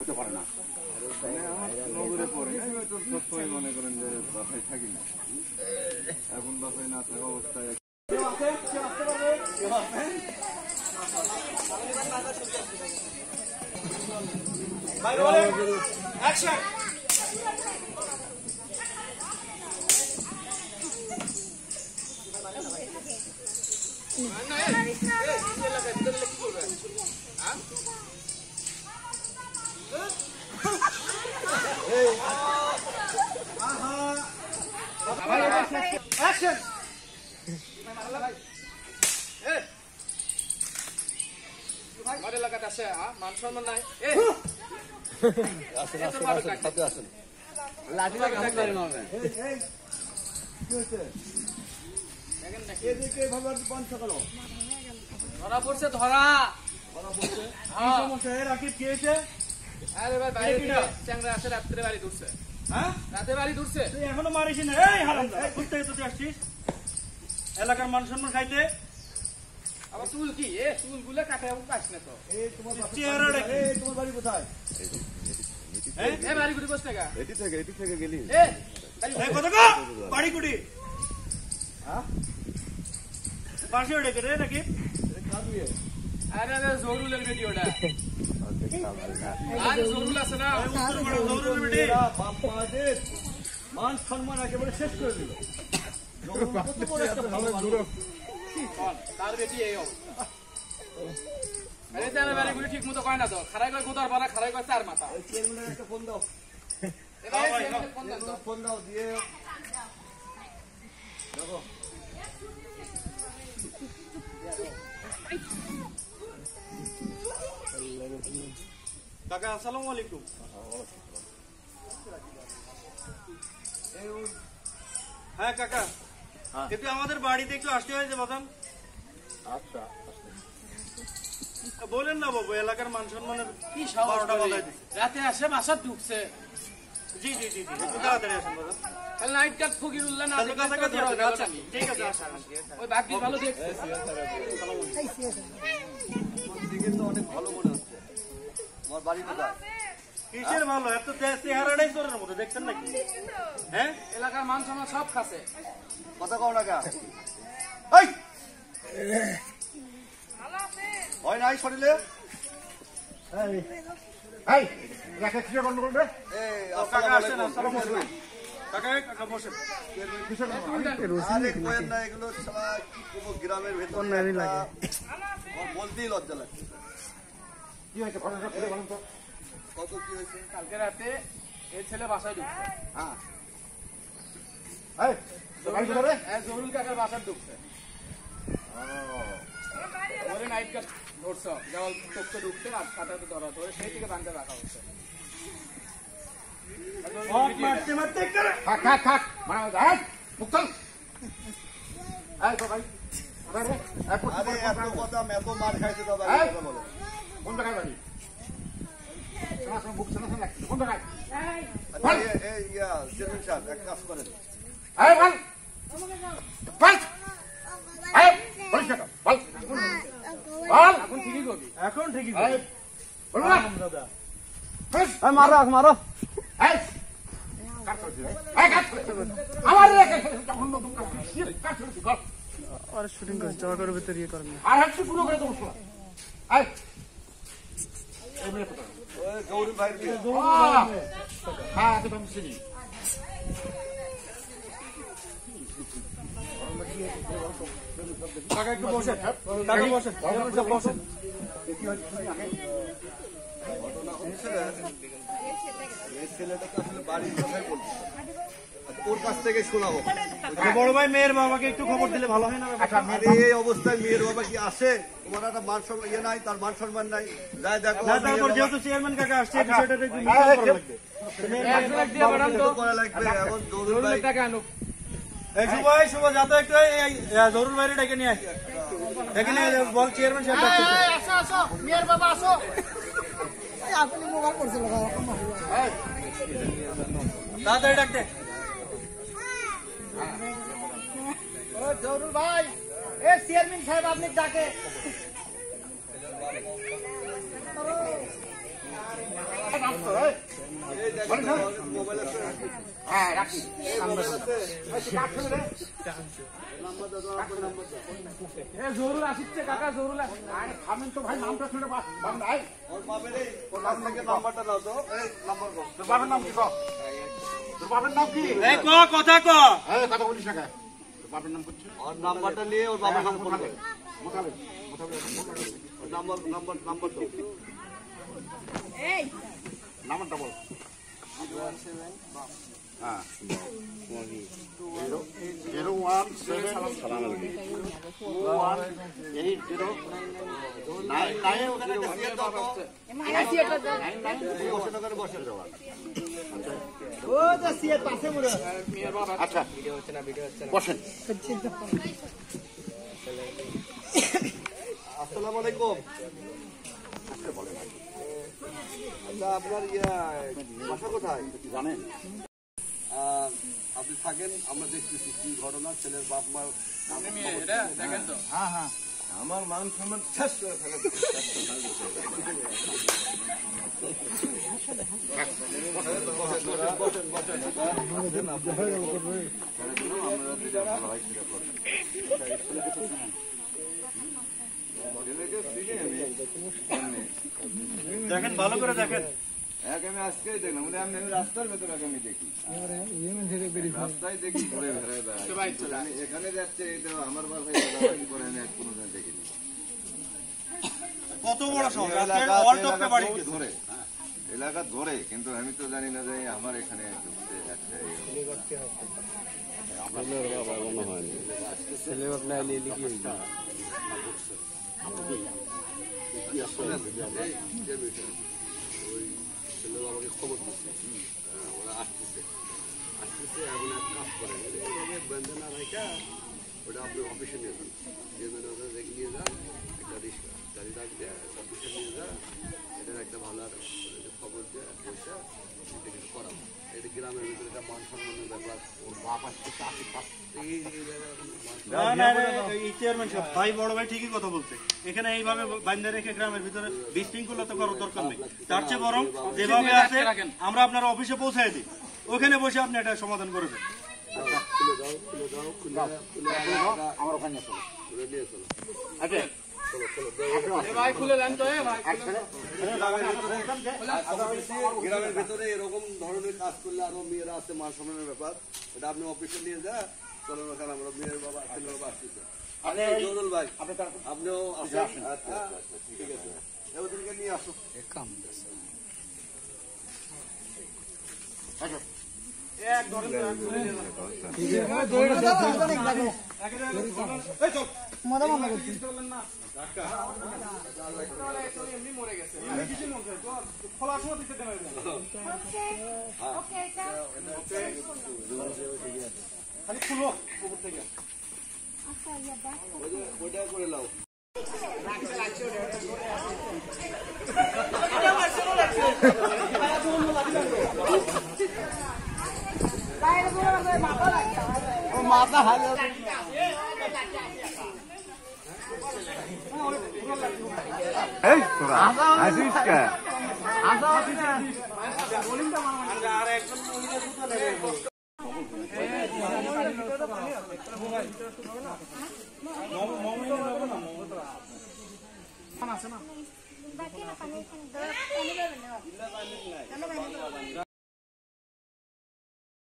হতে পারে না। নগরে পড়ে আমি তো সবসময় মনে করেন যে বাসায় থাকি না, এখন বাসায় না থাকা অবস্থায় মান সম্মান নাই। ধরা পড়ছে, ধরা রাকিব কি হয়েছে? আরে ভাই বাইরে চ্যাংরা আসে, রাত্রে বাড়ি ঢুকছে। হ্যাঁ, রাতে বাড়ি ঢুকছে, এখনো মারিস না। এই হারামজাদা, কোথা থেকে তুই আসছিস এলাকার মান সম্মান খাইতে? আবার চুল কি চুলগুলো কাটে কাট না তো। তোমার বাড়ি কোথায়? বাড়ি কুটি বসে এটি থেকে গেলি বাড়ি কুটি পাশে ডেকে রে নাকি? আরে আরে জরুলের বেটি ওটা। আর জরুল আছে না, জরুলের বেটি মান সম্মান একেবারে শেষ করে দিল। তার বেটি এই অবস্থা। আরে তার বাড়িগুলি ঠিক মতো কয় না তো, খারাই কয় গোদার পাড়া, খারাই কয় চার মাথা। একটা ফোন দাও, ফোন দাও দিয়ে দেখো। কাকা আসসালামু আলাইকুম। হ্যাঁ কাকা, একটু আমাদের বাড়িতে একটু আসতে হয়েছে বাদাম। আচ্ছা বলেন না বাবু, এলাকার মান সম্মানের কি রাতে আসে বাসা ঢুকছে। জি জি জি একটু তাড়াতাড়ি আসেন বাবা। তাহলে নাইট কাট ফকির উল্লাহ না ঠিক আছে, ঠিক আছে আসেন। ওই বাকি ভালো দেখছে, তো অনেক ভালো মনে হচ্ছে। আমার বাড়ি কোথায়? কিসের ভালো? এত চেহারাটাই তোরের মতো দেখছেন নাকি? হ্যাঁ, এলাকার মান সম্মান সব খাচ্ছে। কথা কও না কা হয় নাই শরীরে? গ্রামের ভেতর বলতেই লজ্জা লাগছে। কি হয়েছে? কত কি হয়েছে? কালকে রাতে এই ছেলে বাসায় ঢুকছে। হ্যাঁ, জরুল কাকার বাসায় ঢুকছে। নাইট কাট ধরছে, দেওয়াল চোখে ঢুকছে আর কাটাতে ধরা ধরে সেই থেকে বান্ধে রাখা হচ্ছে। এক কাজ করেন, এখন ঠিকই মারো মারো। শুটিং করে জমা করে ভিতরে ইয়ে করেন আর একটু পুরো করে দেবো। গৌরী ভাই, হ্যাঁ কাকা একটু বসেন, কাকা বসেন, বসেন। ছেলেটাকে আসলে বাড়ির কথাই বলছি, ওর কাছ থেকে শোনাবো। বড় ভাই মেয়ের বাবাকে একটু খবর দিলে ভালো হয় না? এই অবস্থায় মেয়ের বাবা কি আসে? তোমার একটা মান সম্মান ইয়ে নাই, তার মান সম্মান নাই। যাই দেখো, তারপর যেহেতু চেয়ারম্যান কাকা আসছে বিষয়টা করা লাগবে। এখন জরুল ভাই শুভ যাতে একটু জরুল বাইরে ডেকে নিয়ে আসে, ডেকে নিয়ে বল চেয়ারম্যান সাহেব মেয়ের বাবা আসো। আপনি মোবাইল করছিল তাড়াতাড়ি ডাকতে। জরুল ভাই, এ চেয়ারম্যান সাহেব আপনি ডাকে। হ্যাঁ রাখি জরুর আসছে কাকা জরুর আরে খামেন তো ভাই নামটা শুনে ভাই ওর বাপের ওর নাম থেকে নাম্বারটা নাও তো এই নাম্বার কো তোর বাবার নাম কি কো তোর বাবার নাম কি এই ক কথা ক এই কথা বলিস না কেন তোর বাবার নাম করছিস ওর নাম্বারটা নিয়ে ওর বাবার নাম করবে মোতাবেক ওর নাম্বার তো এই নামটা বল হ্যাঁ 017 ওখানে আচ্ছা বসেন আসসালামু আলাইকুম আচ্ছা আপনার বাসা কোথায় জানেন আপনি থাকেন আমরা দেখতেছি কি ঘটনা ছেলের বাপ মার দেখেন তো হ্যাঁ হ্যাঁ আমার মান সম্মান শেষ করে ফেলে দেখেন ভালো করে দেখেন আমি আজকেই দেখলাম আমি রাস্তার ভেতরে আমি দেখি রাস্তায় দেখি ঘুরে ঘুরে বেড়াই এখানে যাচ্ছে এটা আমার বাসায় করে আমি কোনোদিন দেখিনি কত বড় শহর অল টপকে বাড়ি ধরে এলাকা ধরে কিন্তু আমি তো জানি না যে আমার এখানে ছেলে আপনার ছেলে বাবাকে খবর দিচ্ছে ওরা আসতেছে এখন এক কাজ করেন বেন্দনা রাইকা ওটা আপনি অফিসে নিয়ে যান নিয়ে যান একটা রিক্সা গাড়ি ডাক দিয়ে অফিসে নিয়ে যান এটার একটা ভালো খবর দেয় পয়সা এটা কিছু করাবো এটা গ্রামের ভিতরে একটা মান সম্মানের ব্যাপার ওর বাপ আসছে ভাই বড় ভাই ঠিকই কথা বলছে এখানে এইভাবে বাইন্দা রেখে গ্রামের ভিতরে বিশৃঙ্খলতা করার দরকার নেই তার চেয়ে বরং যেভাবে আছে আমরা আপনার অফিসে পৌঁছায় দিই ওখানে বসে আপনি এটা সমাধান করে দেন আমার ওখানে খুলে নিয়ে চলো আচ্ছা ভাই খুলে দেন তো গ্রামের ভেতরে এরকম ধরনের কাজ করলে আরো মেয়েরা আছে মান সম্মানের ব্যাপার এটা আপনি অফিসে নিয়ে যা চলো ওখানে আমরা মেয়ের বাবা ছেলের বাবা আসতেছে আরে জরুল ভাই আপনিও আসেন আচ্ছা ঠিক আছে ওদেরকে নিয়ে আসো এক ধরেন এমনি মরে গেছে খোলার সময় দিতে দেবে খালি খুলো উপর থেকে ওইটা করে লাও মাথা হালে এই তোরা আসিস কে আর একজন মহিলা জুতা নেবে আছে না